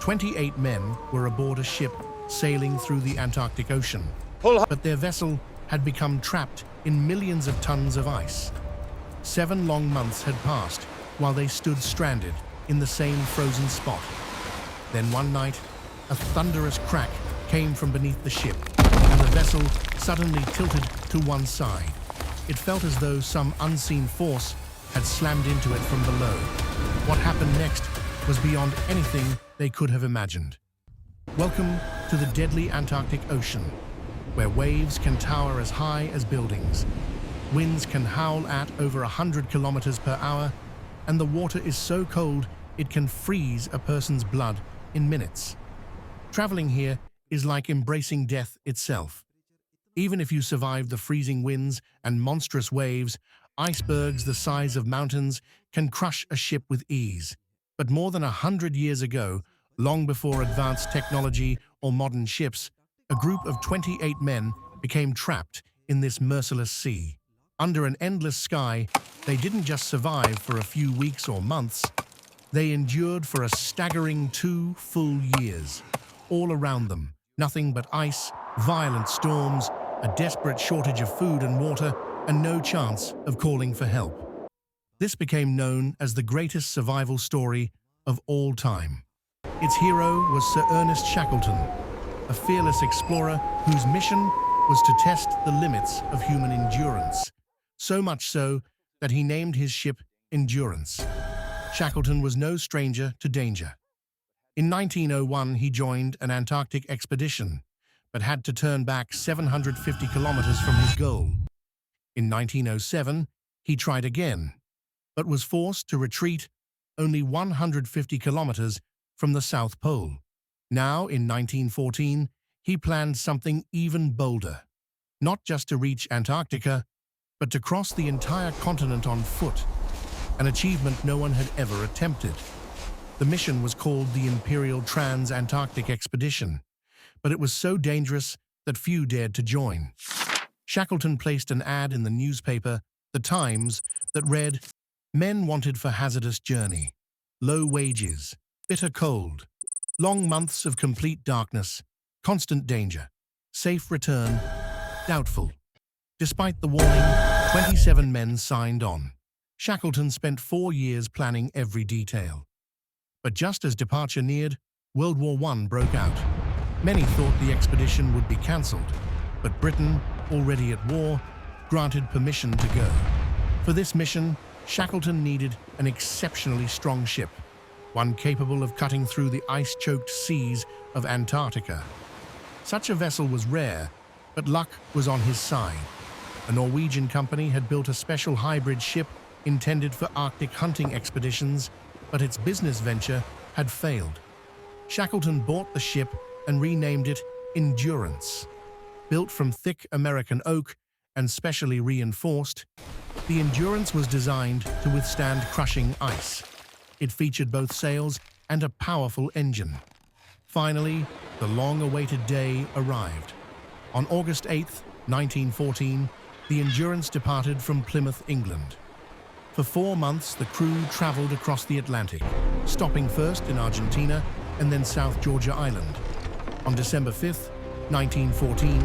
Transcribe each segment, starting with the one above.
28 men were aboard a ship sailing through the Antarctic Ocean, but their vessel had become trapped in millions of tons of ice. 7 long months had passed while they stood stranded in the same frozen spot. Then one night, a thunderous crack came from beneath the ship, and the vessel suddenly tilted to one side. It felt as though some unseen force had slammed into it from below. What happened next was beyond anything they could have imagined. Welcome to the deadly Antarctic Ocean, where waves can tower as high as buildings. Winds can howl at over 100 kilometers per hour, and the water is so cold it can freeze a person's blood in minutes. Traveling here is like embracing death itself. Even if you survive the freezing winds and monstrous waves, icebergs the size of mountains can crush a ship with ease. But more than 100 years ago, long before advanced technology or modern ships, a group of 28 men became trapped in this merciless sea. Under an endless sky, they didn't just survive for a few weeks or months, they endured for a staggering 2 full years. All around them, nothing but ice, violent storms, a desperate shortage of food and water, and no chance of calling for help. This became known as the greatest survival story of all time. Its hero was Sir Ernest Shackleton, a fearless explorer whose mission was to test the limits of human endurance, so much so that he named his ship Endurance. Shackleton was no stranger to danger. In 1901, he joined an Antarctic expedition, but had to turn back 750 kilometers from his goal. In 1907, he tried again, but was forced to retreat only 150 kilometers from the South Pole. Now, in 1914, he planned something even bolder, not just to reach Antarctica, but to cross the entire continent on foot, an achievement no one had ever attempted. The mission was called the Imperial Trans-Antarctic Expedition, but it was so dangerous that few dared to join. Shackleton placed an ad in the newspaper, The Times, that read, "Men wanted for hazardous journey, low wages, bitter cold, long months of complete darkness, constant danger, safe return, doubtful." Despite the warning, 27 men signed on. Shackleton spent 4 years planning every detail. But just as departure neared, World War I broke out. Many thought the expedition would be cancelled, but Britain, already at war, granted permission to go. For this mission, Shackleton needed an exceptionally strong ship, one capable of cutting through the ice-choked seas of Antarctica. Such a vessel was rare, but luck was on his side. A Norwegian company had built a special hybrid ship intended for Arctic hunting expeditions, but its business venture had failed. Shackleton bought the ship and renamed it Endurance. Built from thick American oak and specially reinforced, the Endurance was designed to withstand crushing ice. It featured both sails and a powerful engine. Finally, the long-awaited day arrived. On August 8, 1914, the Endurance departed from Plymouth, England. For 4 months, the crew traveled across the Atlantic, stopping first in Argentina and then South Georgia Island. On December 5, 1914,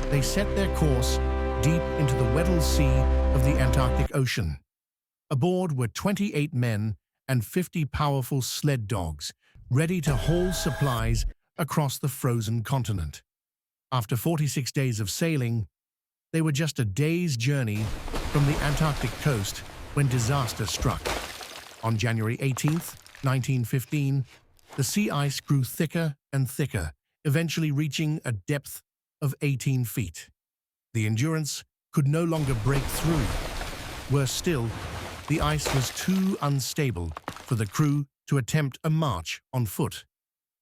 they set their course deep into the Weddell Sea of the Antarctic Ocean. Aboard were 28 men and 50 powerful sled dogs, ready to haul supplies across the frozen continent. After 46 days of sailing, they were just a day's journey from the Antarctic coast when disaster struck. On January 18, 1915, the sea ice grew thicker and thicker, eventually reaching a depth of 18 feet. The Endurance could no longer break through. Worse still, the ice was too unstable for the crew to attempt a march on foot.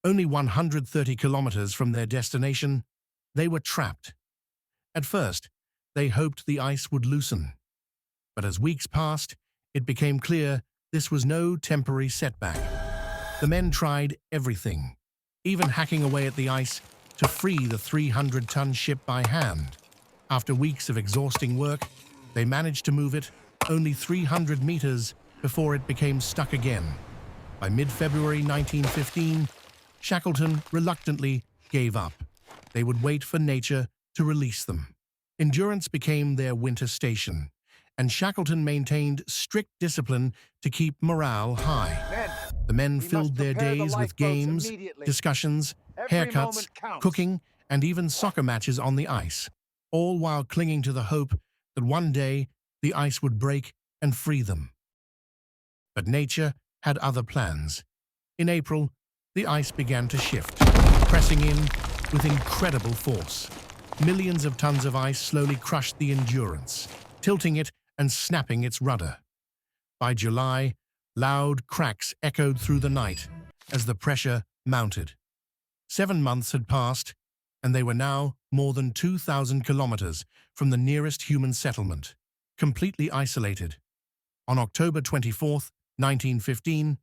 Only 130 kilometers from their destination, they were trapped. At first, they hoped the ice would loosen. But as weeks passed, it became clear this was no temporary setback. The men tried everything, even hacking away at the ice to free the 300-ton ship by hand. After weeks of exhausting work, they managed to move it only 300 meters before it became stuck again. By mid-February 1915, Shackleton reluctantly gave up. They would wait for nature to release them. Endurance became their winter station, and Shackleton maintained strict discipline to keep morale high. The men filled their days with games, discussions, haircuts, cooking, and even soccer matches on the ice, all while clinging to the hope that one day the ice would break and free them. But nature had other plans. In April, the ice began to shift, pressing in with incredible force. Millions of tons of ice slowly crushed the Endurance, tilting it and snapping its rudder. By July, loud cracks echoed through the night as the pressure mounted. 7 months had passed, and they were now more than 2,000 kilometers from the nearest human settlement, completely isolated. On October 24, 1915,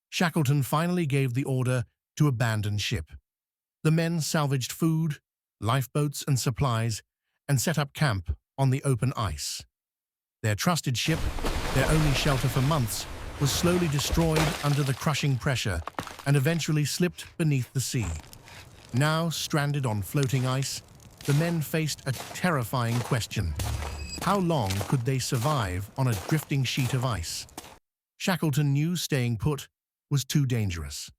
Shackleton finally gave the order to abandon ship. The men salvaged food, lifeboats, and supplies and set up camp on the open ice. Their trusted ship, their only shelter for months, was slowly destroyed under the crushing pressure and eventually slipped beneath the sea. Now stranded on floating ice, the men faced a terrifying question. How long could they survive on a drifting sheet of ice? Shackleton knew staying put was too dangerous.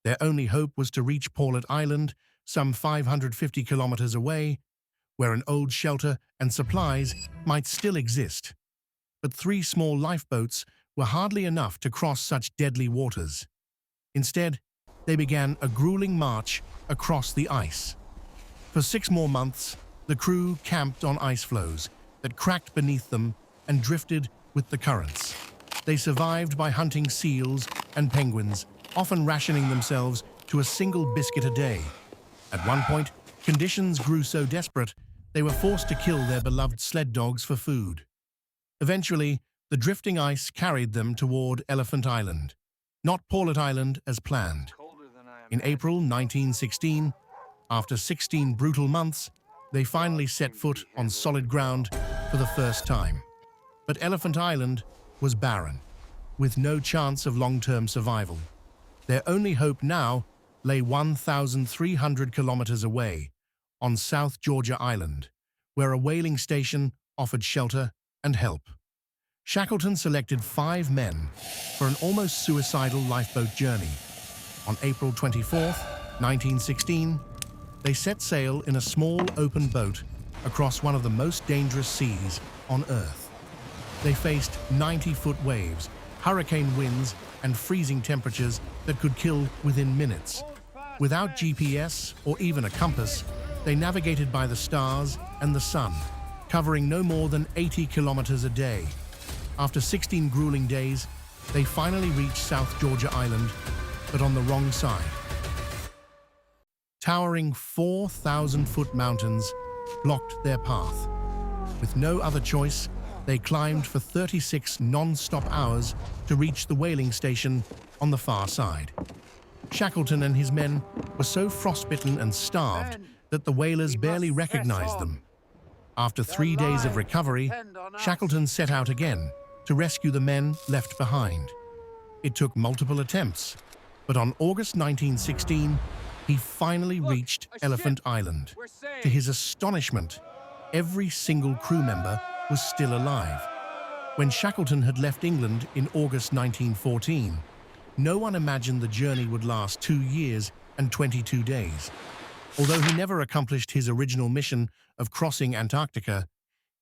Their only hope was to reach Paulet Island, some 550 kilometers away, where an old shelter and supplies might still exist. But 3 small lifeboats were hardly enough to cross such deadly waters. Instead, they began a grueling march across the ice. For 6 more months, the crew camped on ice floes that cracked beneath them and drifted with the currents. They survived by hunting seals and penguins, often rationing themselves to a single biscuit a day. At one point, conditions grew so desperate, they were forced to kill their beloved sled dogs for food. Eventually, the drifting ice carried them toward Elephant Island, not Paulet Island as planned. In April 1916, after 16 brutal months, they finally set foot on solid ground for the first time. But Elephant Island was barren, with no chance of long-term survival. Their only hope now lay 1,300 kilometers away, on South Georgia Island, where a whaling station offered shelter and help. Shackleton selected 5 men for an almost suicidal lifeboat journey. On April 24, 1916, they set sail in a small open boat across one of the most dangerous seas on Earth. They faced 90-foot waves, hurricane winds, and freezing temperatures that could kill within minutes. Without GPS or even a compass, they navigated by the stars and the sun, covering no more than 80 kilometers a day. After 16 grueling days, they finally reached South Georgia Island, but on the wrong side. Towering 4,000-foot mountains blocked their path. With no other choice, they climbed for 36 non-stop hours to reach the whaling station on the far side. Shackleton and his men were so frostbitten and starved that the whalers barely recognized them. After 3 days of recovery, Shackleton set out again to rescue the men left behind. It took multiple attempts, but on August 1916, he finally reached Elephant Island. To his astonishment, every single crew member was still alive. When Shackleton had left England in August 1914, no one imagined the journey would last 2 years and 22 days. Although he never accomplished his original mission of crossing Antarctica,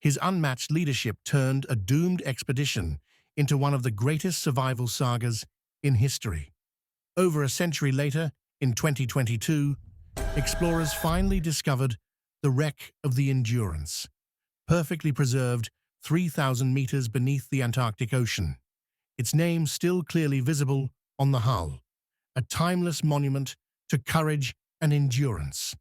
his unmatched leadership turned a doomed expedition into one of the greatest survival sagas in history. Over a century later, in 2022, explorers finally discovered the wreck of the Endurance, perfectly preserved 3,000 meters beneath the Antarctic Ocean. Its name still clearly visible on the hull, a timeless monument to courage and endurance.